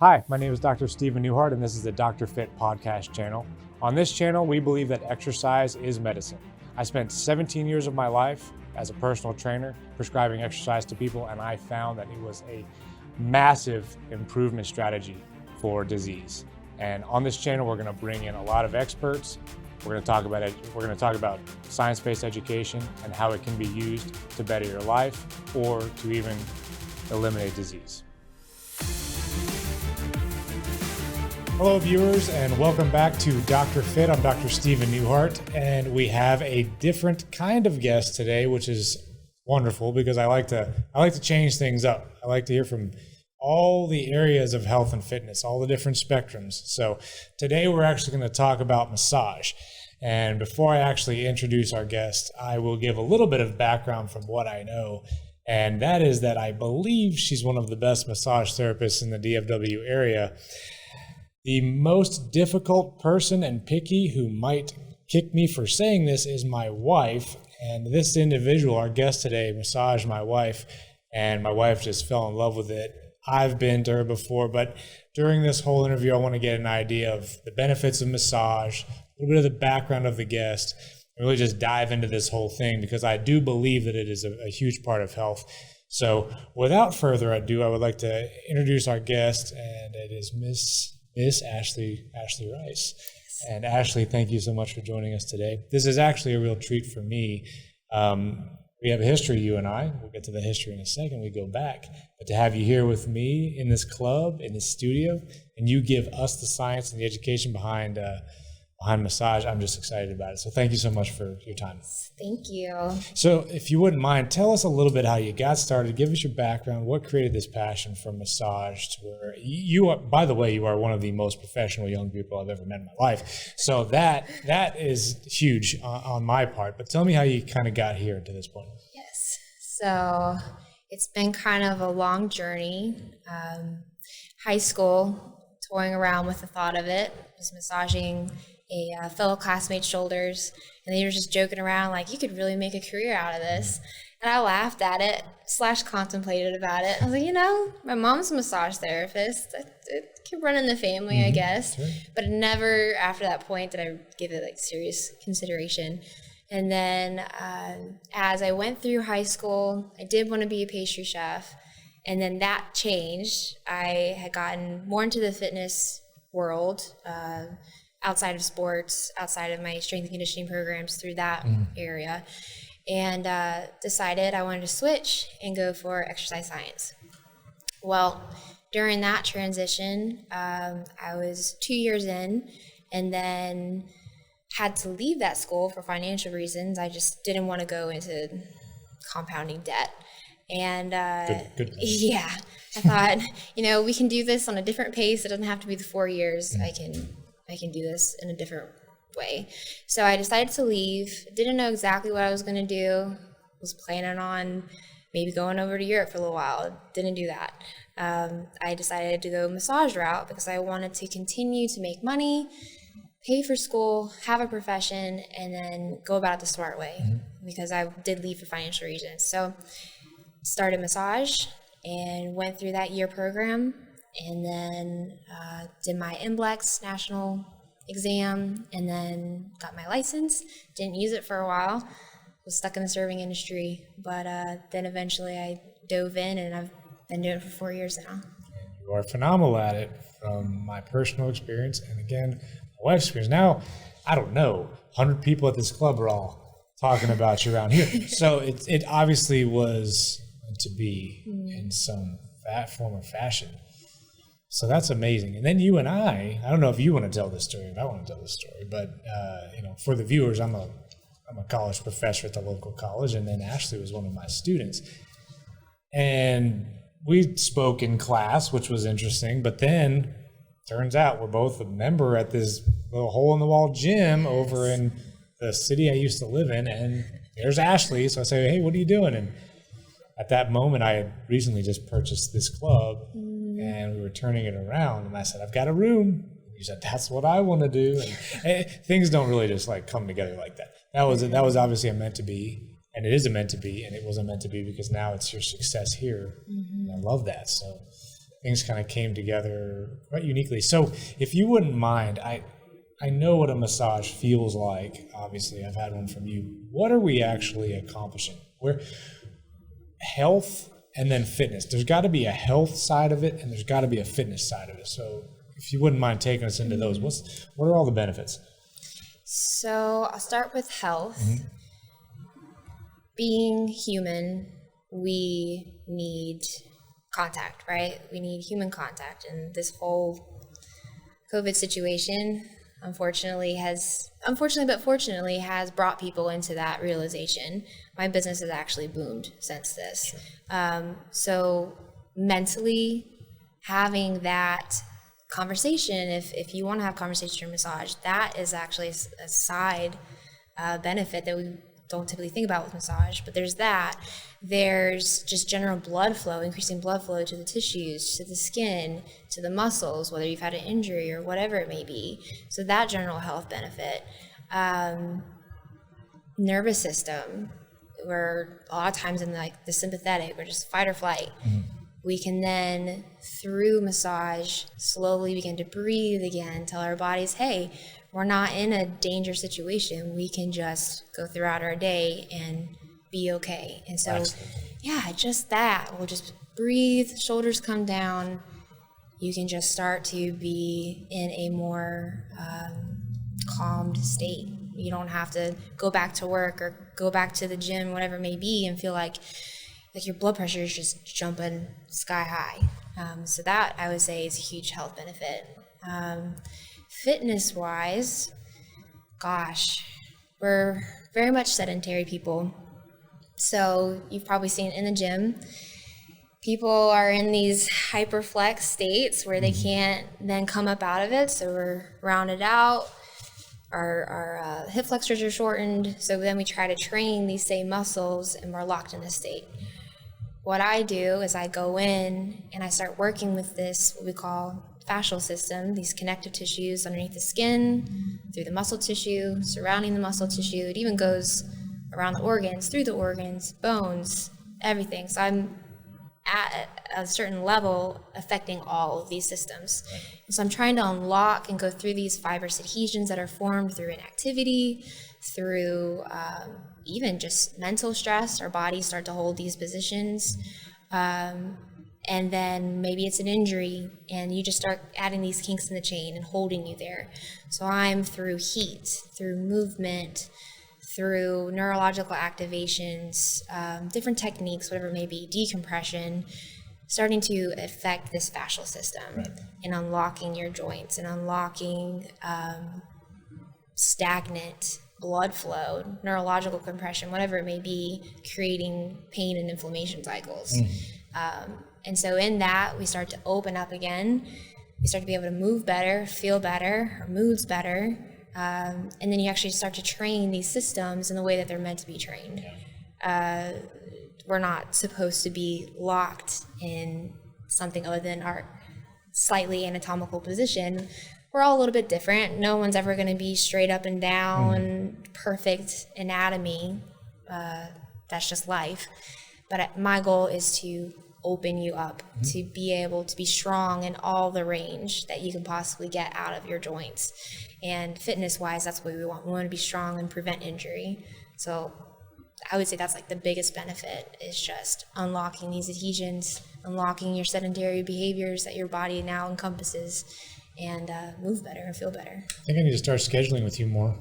Hi, my name is Dr. Stephen Newhart, and this is the Dr. Fit podcast channel. On this channel, we believe that exercise is medicine. I spent 17 years of my life as a personal trainer prescribing exercise to people, and I found that it was a massive improvement strategy for disease. And on this channel, we're going to bring in a lot of experts. We're going to talk about it. We're going to talk about science-based education and how it can be used to better your life or to even eliminate disease. Hello viewers, and welcome back to Dr. Fit. I'm Dr. Stephen Newhart, and we have a different kind of guest today, which is wonderful because I like to change things up. I like to hear from all the areas of health and fitness, all the different spectrums. So today we're actually going to talk about massage. And before I actually introduce our guest, I will give a little bit of background from what I know. And that is that I believe she's one of the best massage therapists in the DFW area. The most difficult person and picky who might kick me for saying this is my wife. And this individual, our guest today, massaged my wife, and my wife just fell in love with it. I've been to her before, but during this whole interview, I want to get an idea of the benefits of massage, a little bit of the background of the guest, and really just dive into this whole thing because I do believe that it is a huge part of health. So without further ado, I would like to introduce our guest, and it is Miss Ashley Rice. And Ashley, thank you so much for joining us today. This is actually a real treat for me. We have a history, you and I. We'll get to the history in a second. We go back. But to have you here with me in this club, in this studio, and you give us the science and the education behind massage, I'm just excited about it. So thank you so much for your time. Thank you. So if you wouldn't mind, tell us a little bit how you got started. Give us your background. What created this passion for massage to where you are, by the way, you are one of the most professional young people I've ever met in my life. So that is huge on my part. But tell me how you kind of got here to this point. Yes. So it's been kind of a long journey. High school, toying around with the thought of it, just massaging a fellow classmate's shoulders, and they were just joking around like, you could really make a career out of this. And I laughed at it / contemplated about it. I was like, my mom's a massage therapist. It could run in the family, I guess. Sure. But never after that point did I give it like serious consideration. And then as I went through high school, I did want to be a pastry chef. And then that changed. I had gotten more into the fitness world, outside of sports, outside of my strength and conditioning programs through that area, and decided I wanted to switch and go for exercise science. Well, during that transition, I was 2 years in and then had to leave that school for financial reasons. I just didn't want to go into compounding debt. And good. Yeah, I thought, we can do this on a different pace. It doesn't have to be the 4 years. I can do this in a different way. So I decided to leave. Didn't know exactly what I was going to do. Was planning on maybe going over to Europe for a little while. Didn't do that. I decided to go massage route because I wanted to continue to make money, pay for school, have a profession, and then go about it the smart way because I did leave for financial reasons. So started massage and went through that year program. And then did my NBLEX national exam and then got my license. Didn't use it for a while. Was stuck in the serving industry. But then eventually I dove in, and I've been doing it for 4 years now. You are phenomenal at it from my personal experience. And again, my wife's experience. Now, I don't know, 100 people at this club are all talking about you around here. So it obviously was meant to be in some form or fashion. So that's amazing. And then you and I don't know if you want to tell this story, if I want to tell this story, but for the viewers, I'm a college professor at the local college, and then Ashley was one of my students. And we spoke in class, which was interesting, but then turns out we're both a member at this little hole-in-the-wall gym over in the city I used to live in, and there's Ashley. So I say, hey, what are you doing? And at that moment, I had recently just purchased this club, and we were turning it around, and I said, I've got a room. You said, that's what I want to do. And things don't really just like come together like that. That was obviously a meant to be, and it is a meant to be, and it wasn't meant to be because now it's your success here. And I love that. So things kind of came together quite uniquely. So if you wouldn't mind, I know what a massage feels like. Obviously, I've had one from you. What are we actually accomplishing? Where health and then fitness. There's got to be a health side of it, and there's got to be a fitness side of it. So if you wouldn't mind taking us into those, what are all the benefits? So I'll start with health. Being human, we need contact, right? We need human contact, and this whole COVID situation unfortunately but fortunately has brought people into that realization. My business has actually boomed since this. So mentally having that conversation, if you want to have conversation or massage, that is actually a side benefit that we don't typically think about with massage, but there's that. There's just general blood flow, increasing blood flow to the tissues, to the skin, to the muscles, whether you've had an injury or whatever it may be. So that general health benefit. Nervous system, we're a lot of times in like the sympathetic or just fight or flight. We can then, through massage, slowly begin to breathe again, tell our bodies, hey, we're not in a danger situation. We can just go throughout our day and be okay. And so, yeah, just that. We'll just breathe, shoulders come down. You can just start to be in a more calmed state. You don't have to go back to work or go back to the gym, whatever it may be, and feel like your blood pressure is just jumping sky high. So that, I would say, is a huge health benefit. Fitness-wise, gosh, we're very much sedentary people. So you've probably seen in the gym, people are in these hyperflex states where they can't then come up out of it. So we're rounded out, our hip flexors are shortened. So then we try to train these same muscles and we're locked in this state. What I do is I go in and I start working with this, what we call fascial system, these connective tissues underneath the skin, through the muscle tissue, surrounding the muscle tissue. It even goes around the organs, through the organs, bones, everything. So I'm at a certain level affecting all of these systems. And so I'm trying to unlock and go through these fibrous adhesions that are formed through inactivity, through even just mental stress. Our bodies start to hold these positions. And then maybe it's an injury and you just start adding these kinks in the chain and holding you there. So I'm through heat, through movement, through neurological activations, different techniques, whatever it may be, decompression, starting to affect this fascial system and unlocking your joints and unlocking stagnant blood flow, neurological compression, whatever it may be, creating pain and inflammation cycles. And so in that, we start to open up again. We start to be able to move better, feel better, our mood's better. And then you actually start to train these systems in the way that they're meant to be trained. We're not supposed to be locked in something other than our slightly anatomical position. We're all a little bit different. No one's ever going to be straight up and down, perfect anatomy. That's just life. But my goal is to open you up, to be able to be strong in all the range that you can possibly get out of your joints. And fitness-wise, that's what we want. We want to be strong and prevent injury. So I would say that's like the biggest benefit, is just unlocking these adhesions, unlocking your sedentary behaviors that your body now encompasses, and move better and feel better. I think I need to start scheduling with you more.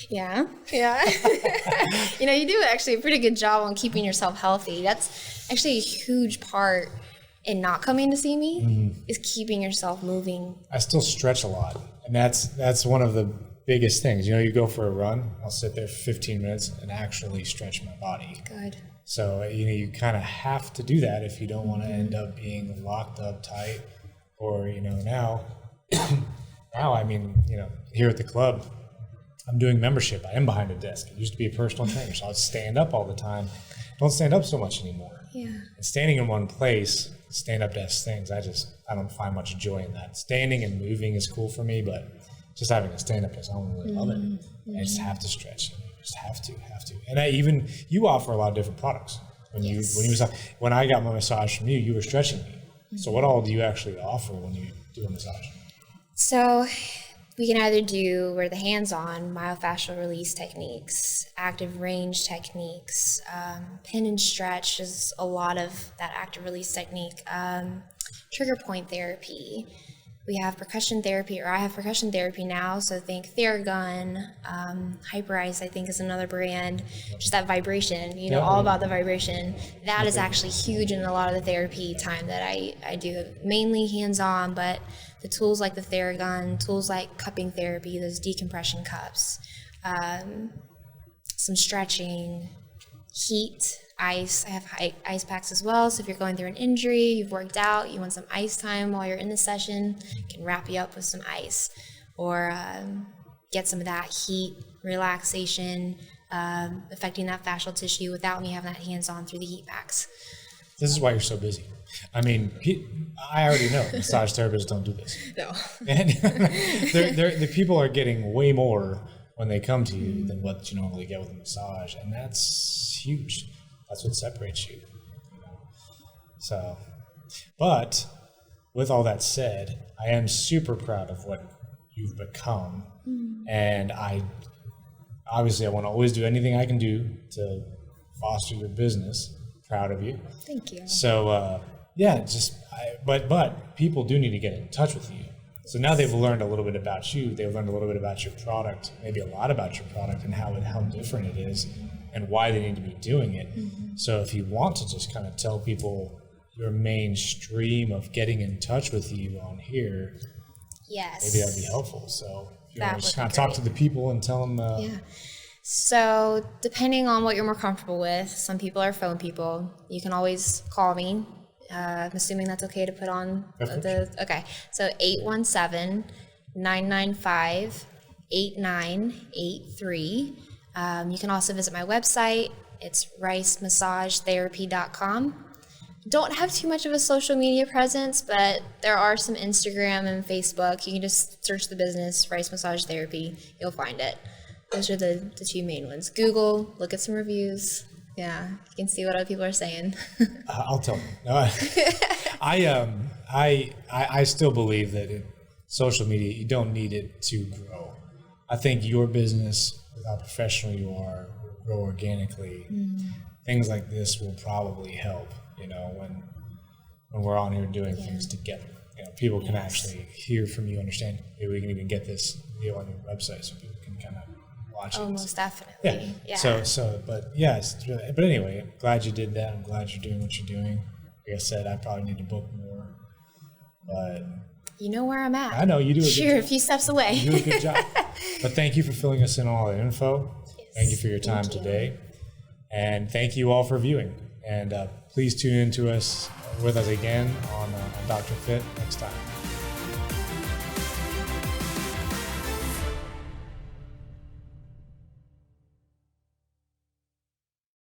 Yeah. You know, you do actually a pretty good job on keeping yourself healthy. That's actually a huge part in not coming to see me, is keeping yourself moving. I still stretch a lot, and that's one of the biggest things. You know, you go for a run, I'll sit there for 15 minutes and actually stretch my body. Good. So, you know, you kind of have to do that if you don't want to end up being locked up tight, or, you know, now, I mean, you know, here at the club, I'm doing membership. I am behind a desk. I used to be a personal trainer, so I would stand up all the time. Don't stand up so much anymore. Yeah. And standing in one place, stand-up desk things, I don't find much joy in that. Standing and moving is cool for me, but just having a stand-up desk, I don't really love it. I just have to stretch. I just have to. And you offer a lot of different products. When I got my massage from you, you were stretching me. So what all do you actually offer when you do a massage? So we can either do where the hands-on myofascial release techniques, active range techniques, pin and stretch is a lot of that active release technique, trigger point therapy. We have percussion therapy, or I have percussion therapy now, so think Theragun, Hyperice, I think is another brand, just that vibration, all about the vibration. That is actually huge in a lot of the therapy time that I do, mainly hands-on, but the tools like the Theragun, tools like cupping therapy, those decompression cups, some stretching, heat, ice. I have ice packs as well, so if you're going through an injury, you've worked out, you want some ice time while you're in the session, I can wrap you up with some ice, or get some of that heat, relaxation, affecting that fascial tissue without me having that hands-on through the heat packs. This is why you're so busy. I mean, I already know massage therapists don't do this. No. And the people are getting way more when they come to you than what you normally get with a massage, and that's huge. That's what separates you. So, but with all that said, I am super proud of what you've become, and I want to always do anything I can do to foster your business. Proud of you. Thank you. So but people do need to get in touch with you. So now they've learned a little bit about you. They've learned a little bit about your product, maybe a lot about your product and how different it is and why they need to be doing it. So if you want to just kind of tell people your main stream of getting in touch with you on here, yes, maybe that'd be helpful. So if you want to just kind of great. talk to the people and tell them. So depending on what you're more comfortable with, some people are phone people. You can always call me. I'm assuming that's okay to put on okay. So 817-995-8983. You can also visit my website. It's ricemassagetherapy.com. Don't have too much of a social media presence, but there are some Instagram and Facebook. You can just search the business, Rice Massage Therapy. You'll find it. Those are the two main ones. Google, look at some reviews. Yeah, you can see what other people are saying. I'll tell them. No, I still believe that social media, you don't need it to grow. I think your business, with how professional you are, will grow organically. Things like this will probably help, when we're on here doing things together. People can actually hear from you, understand. Maybe we can even get this video on your website so people can kind of watch it. Oh, most definitely. Yeah. But anyway, I'm glad you did that. I'm glad you're doing what you're doing. Like I said, I probably need to book more, but you know where I'm at. I know you do. A few steps away. You do a good job. But thank you for filling us in on all the info. Yes, thank you for your time today, and thank you all for viewing. And please tune in with us again on Dr. Fit next time.